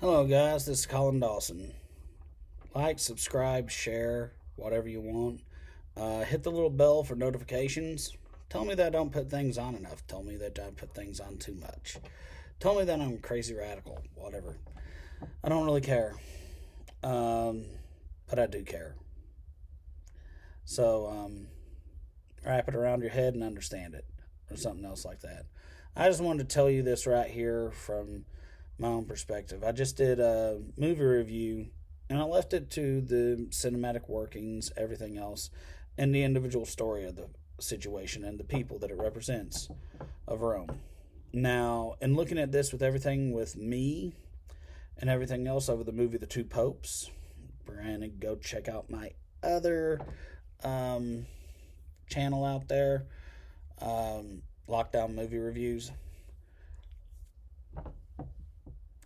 Hello, guys. This is Colin Dawson. Like, subscribe, share, whatever you want. Hit the little bell for notifications. Tell me that I don't put things on enough. Tell me that I put things on too much. Tell me that I'm crazy radical. Whatever. I don't really care. But I do care. So, wrap it around your head and understand it, or something else like that. I just wanted to tell you this right here from my own perspective. I just did a movie review and I left it to the cinematic workings, everything else, and the individual story of the situation and the people that it represents of Rome. Now, in looking at this with everything with me and everything else over the movie The Two Popes, Brandon, go check out my other channel out there, Lockdown Movie Reviews.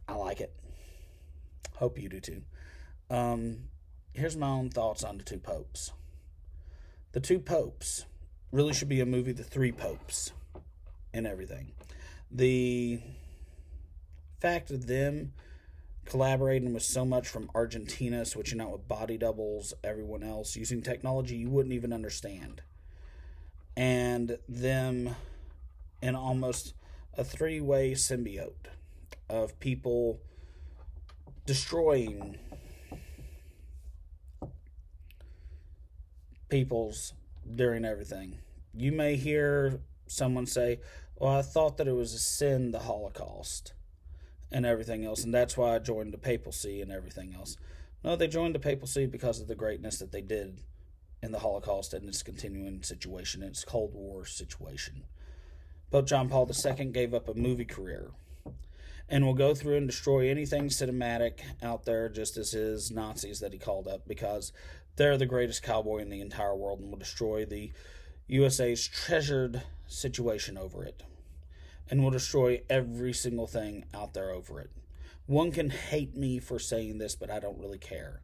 I like it. Hope you do too. Here's my own thoughts on The Two Popes. The Two Popes really should be a movie, The Three Popes, and everything. The fact of them collaborating with so much from Argentina, switching out with body doubles, everyone else, using technology you wouldn't even understand, and them in almost a three-way symbiote of people destroying peoples during everything. You may hear someone say, well, I thought that it was a sin, the Holocaust and everything else, and that's why I joined the papacy and everything else. No, they joined the papacy because of the greatness that they did in the Holocaust and its continuing situation, its Cold War situation. Pope John Paul II gave up a movie career and will go through and destroy anything cinematic out there, just as his Nazis that he called up, because they're the greatest cowboy in the entire world and will destroy the USA's treasured situation over it, and will destroy every single thing out there over it. One can hate me for saying this, but I don't really care.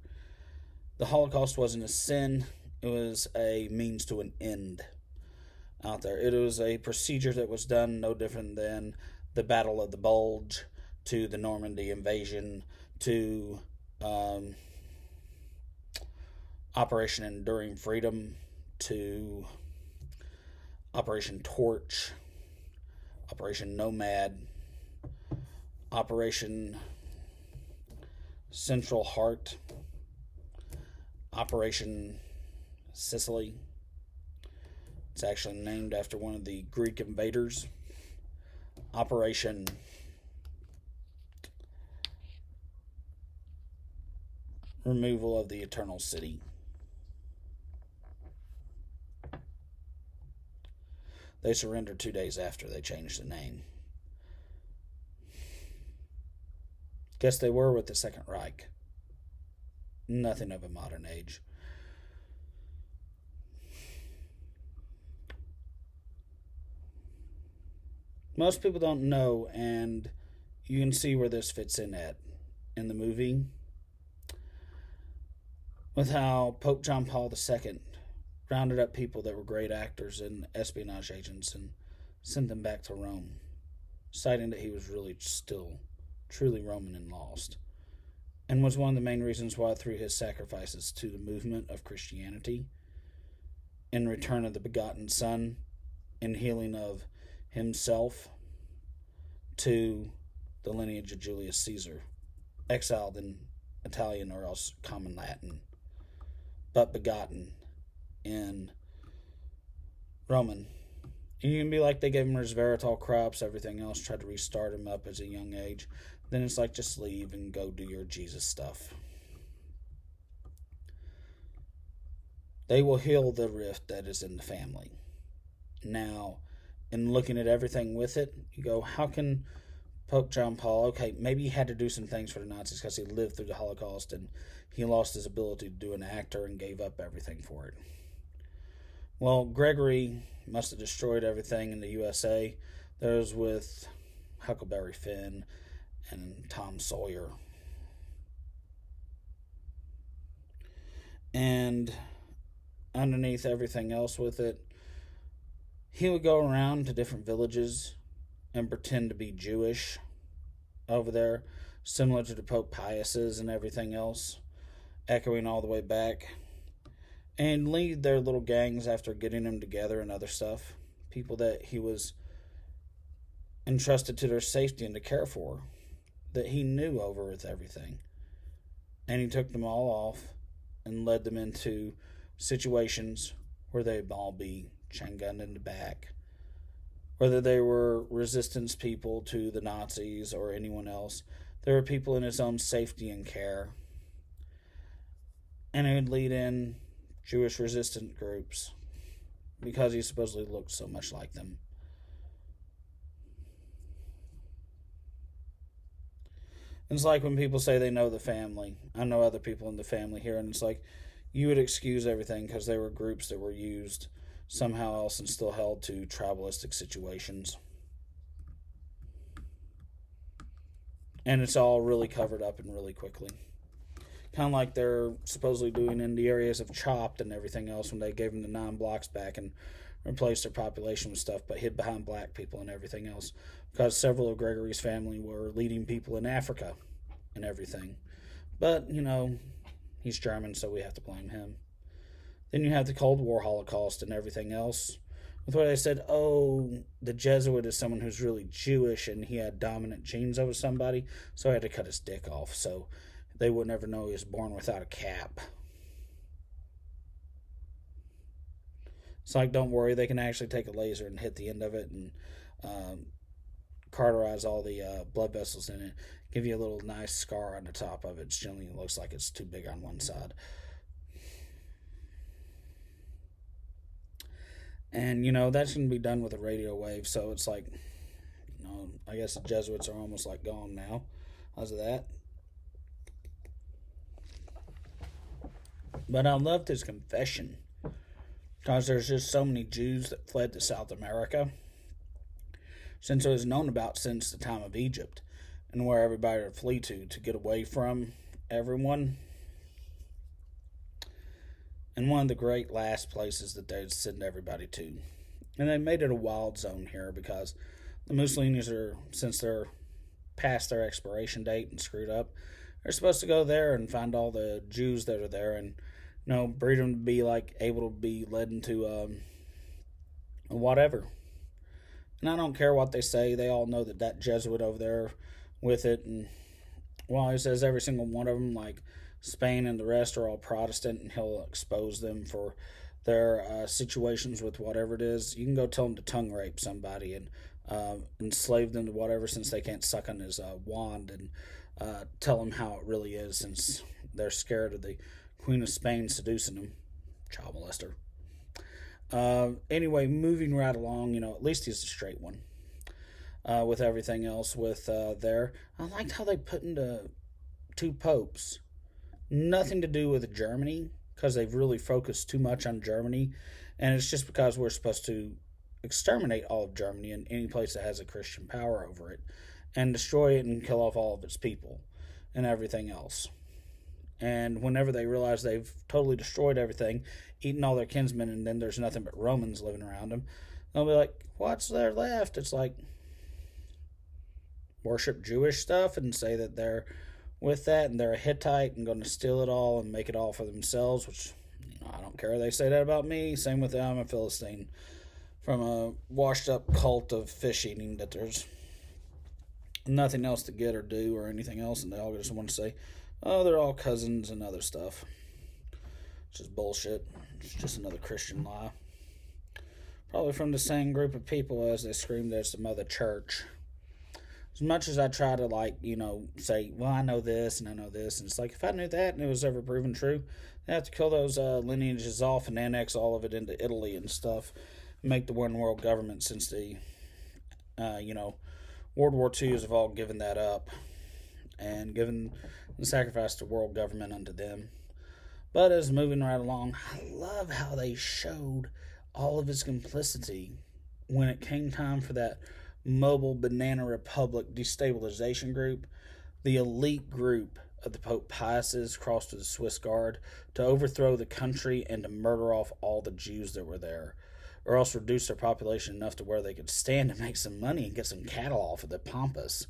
The Holocaust wasn't a sin, it was a means to an end out there. It was a procedure that was done no different than the Battle of the Bulge, to the Normandy invasion, to Operation Enduring Freedom, to Operation Torch, Operation Nomad, Operation Central Heart, Operation Sicily. It's actually named after one of the Greek invaders. Operation Removal of the Eternal City. They surrendered 2 days after they changed the name. Guess they were with the Second Reich. Nothing of a modern age. Most people don't know, and you can see where this fits in in the movie, with how Pope John Paul II rounded up people that were great actors and espionage agents and sent them back to Rome, citing that he was really still truly Roman and lost, and was one of the main reasons why, through his sacrifices to the movement of Christianity, in return of the begotten Son, in healing of himself to the lineage of Julius Caesar, exiled in Italian or else common Latin, but begotten in Roman. And you can be like, they gave him resveratrol crops, everything else, tried to restart him up as a young age. Then it's like, just leave and go do your Jesus stuff. They will heal the rift that is in the family. Now, in looking at everything with it, you go, how can Pope John Paul, okay, maybe he had to do some things for the Nazis because he lived through the Holocaust and he lost his ability to do an actor and gave up everything for it. Well, Gregory must have destroyed everything in the USA. Those with Huckleberry Finn and Tom Sawyer. And underneath everything else with it, he would go around to different villages and pretend to be Jewish over there, similar to the Pope Piuses and everything else, echoing all the way back, and lead their little gangs after getting them together and other stuff. People that he was entrusted to their safety and to care for, that he knew over with everything. And he took them all off and led them into situations where they'd all be chain gunned in the back. Whether they were resistance people to the Nazis or anyone else, there were people in his own safety and care. And he would lead in Jewish resistant groups because he supposedly looked so much like them. It's like when people say they know the family. I know other people in the family here, and it's like you would excuse everything because they were groups that were used somehow else and still held to tribalistic situations. And it's all really covered up and really quickly. Kind of like they're supposedly doing in the areas of Chopped and everything else when they gave them the 9 blocks back and replaced their population with stuff, but hid behind black people and everything else. Because several of Gregory's family were leading people in Africa and everything. But, he's German, so we have to blame him. Then you have the Cold War Holocaust and everything else. With what I said, the Jesuit is someone who's really Jewish and he had dominant genes over somebody, so I had to cut his dick off so they would never know he was born without a cap. It's like, don't worry, they can actually take a laser and hit the end of it and cauterize all the blood vessels in it, give you a little nice scar on the top of it. It generally looks like it's too big on one side. And, that's going to be done with a radio wave, so it's like, I guess the Jesuits are almost like gone now. How's that? But I loved his confession, because there's just so many Jews that fled to South America, since it was known about since the time of Egypt, and where everybody would flee to get away from everyone. And one of the great last places that they'd send everybody to. And they made it a wild zone here because the Mussolinis are, since they're past their expiration date and screwed up, they're supposed to go there and find all the Jews that are there and, breed them to be able to be led into whatever. And I don't care what they say. They all know that Jesuit over there with it. And, he says every single one of them, Spain and the rest are all Protestant, and he'll expose them for their situations with whatever it is. You can go tell them to tongue rape somebody and enslave them to whatever, since they can't suck on his wand, and tell them how it really is, since they're scared of the Queen of Spain seducing them. Child molester. Anyway, moving right along, at least he's a straight one. With everything else with there. I liked how they put into 2 popes. Nothing to do with Germany, because they've really focused too much on Germany, and it's just because we're supposed to exterminate all of Germany and any place that has a Christian power over it, and destroy it and kill off all of its people and everything else. And whenever they realize they've totally destroyed everything, eaten all their kinsmen, and then there's nothing but Romans living around them, they'll be like, what's there left? It's like, worship Jewish stuff and say that they're with that and they're a Hittite and going to steal it all and make it all for themselves, which I don't care. They say that about me. Same with I'm a Philistine, from a washed up cult of fish eating that there's nothing else to get or do or anything else, and they all just want to say, they're all cousins and other stuff. It's just bullshit. It's just another Christian lie, probably from the same group of people as they scream there's some other church. As much as I try to, say, well, I know this and I know this, and it's like, if I knew that and it was ever proven true, they have to kill those lineages off and annex all of it into Italy and stuff, and make the one world government, since the, World War IIs have all given that up and given the sacrifice to world government unto them. But as moving right along, I love how they showed all of his complicity when it came time for that mobile Banana Republic destabilization group. The elite group of the Pope Piuses crossed to the Swiss Guard to overthrow the country and to murder off all the Jews that were there, or else reduce their population enough to where they could stand to make some money and get some cattle off of the Pampas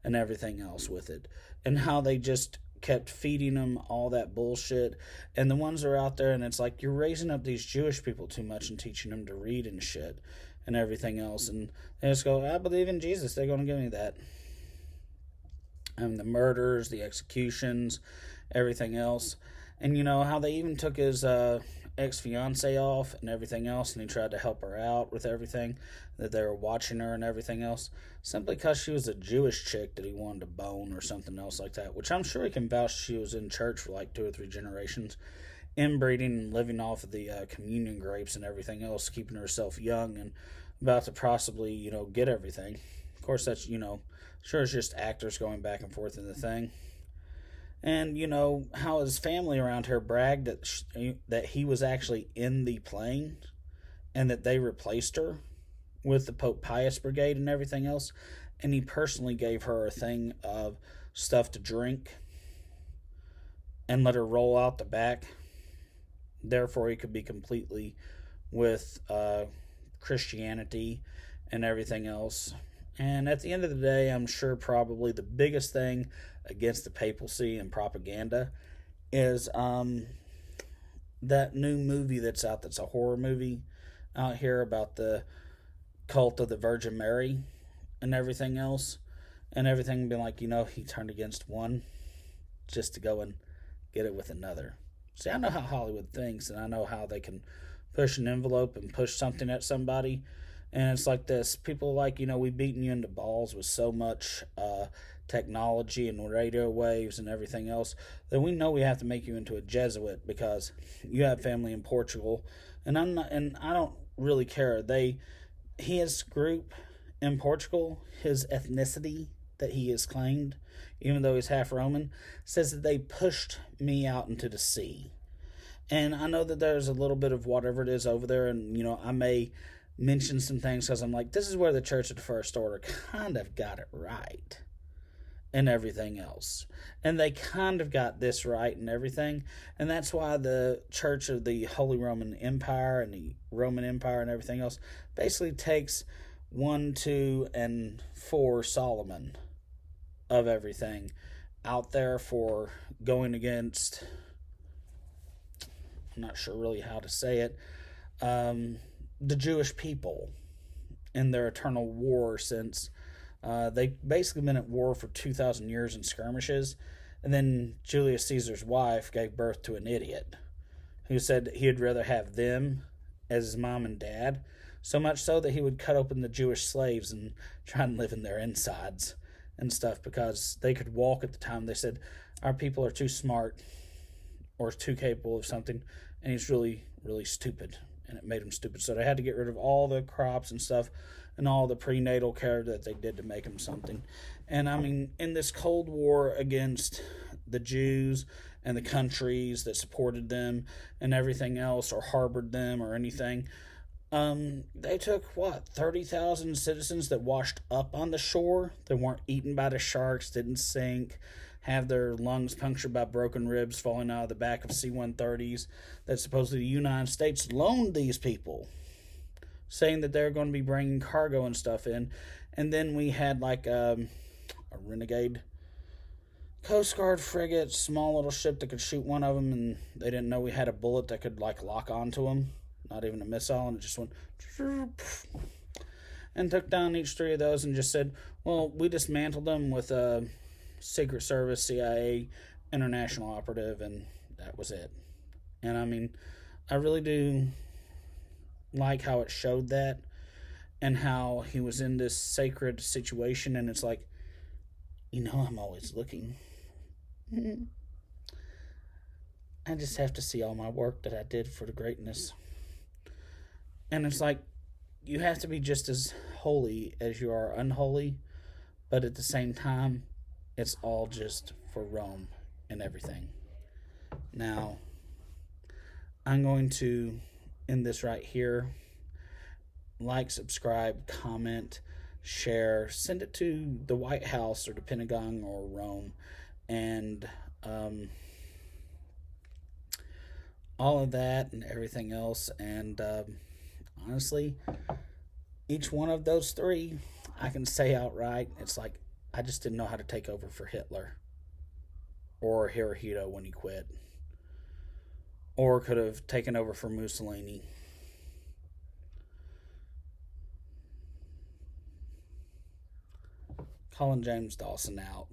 and everything else with it, and how they just kept feeding them all that bullshit. And the ones that are out there, and it's like, you're raising up these Jewish people too much and teaching them to read and shit and everything else. And they just go, I believe in Jesus, they're going to give me that. And the murders, the executions, everything else. And how they even took his ex-fiance off and everything else, and he tried to help her out with everything, that they were watching her and everything else, simply because she was a Jewish chick that he wanted to bone or something else like that, which I'm sure he can vouch she was in church for like 2 or 3 generations, inbreeding and living off of the communion grapes and everything else, keeping herself young and about to possibly, get everything. Of course, that's, sure it's just actors going back and forth in the thing. And, how his family around her bragged that he was actually in the plane and that they replaced her with the Pope Pius Brigade and everything else. And he personally gave her a thing of stuff to drink and let her roll out the back. Therefore, he could be completely with Christianity and everything else. And at the end of the day, I'm sure probably the biggest thing against the papacy and propaganda is that new movie that's out, that's a horror movie out here about the cult of the Virgin Mary and everything else. And everything being like, he turned against one just to go and get it with another. See, I know how Hollywood thinks, and I know how they can push an envelope and push something at somebody. And it's like this. People are like, we've beaten you into balls with so much technology and radio waves and everything else that we know we have to make you into a Jesuit because you have family in Portugal. And I don't really care. His group in Portugal, his ethnicity that he has claimed, even though he's half Roman, says that they pushed me out into the sea. And I know that there's a little bit of whatever it is over there, and I may mention some things because I'm like, this is where the Church of the First Order kind of got it right and everything else. And they kind of got this right and everything. And that's why the Church of the Holy Roman Empire and the Roman Empire and everything else basically takes 1, 2, and 4 Solomon of everything out there for going against, I'm not sure really how to say it, the Jewish people in their eternal war since they've basically been at war for 2,000 years in skirmishes. And then Julius Caesar's wife gave birth to an idiot who said he'd rather have them as his mom and dad, so much so that he would cut open the Jewish slaves and try and live in their insides and stuff because they could walk at the time. They said, our people are too smart or too capable of something, and he's really, really stupid. And it made them stupid. So they had to get rid of all the crops and stuff and all the prenatal care that they did to make them something. And I mean, in this Cold War against the Jews and the countries that supported them and everything else or harbored them or anything, they took, 30,000 citizens that washed up on the shore. They weren't eaten by the sharks, didn't sink, have their lungs punctured by broken ribs falling out of the back of C-130s that supposedly the United States loaned these people, saying that they're going to be bringing cargo and stuff in. And then we had like a renegade Coast Guard frigate, small little ship that could shoot one of them, and they didn't know we had a bullet that could like lock onto them, not even a missile, and it just went and took down each 3 of those and just said, well, we dismantled them with a Secret Service, CIA, international operative, and that was it. And I mean, I really do like how it showed that and how he was in this sacred situation, and it's like, I'm always looking. I just have to see all my work that I did for the greatness. And it's like, you have to be just as holy as you are unholy, but at the same time, it's all just for Rome and everything. Now, I'm going to end this right here. Like, subscribe, comment, share, send it to the White House or the Pentagon or Rome, and all of that and everything else. And honestly, each one of those 3 I can say outright, it's like, I just didn't know how to take over for Hitler or Hirohito when he quit, or could have taken over for Mussolini. Calling James Dawson out.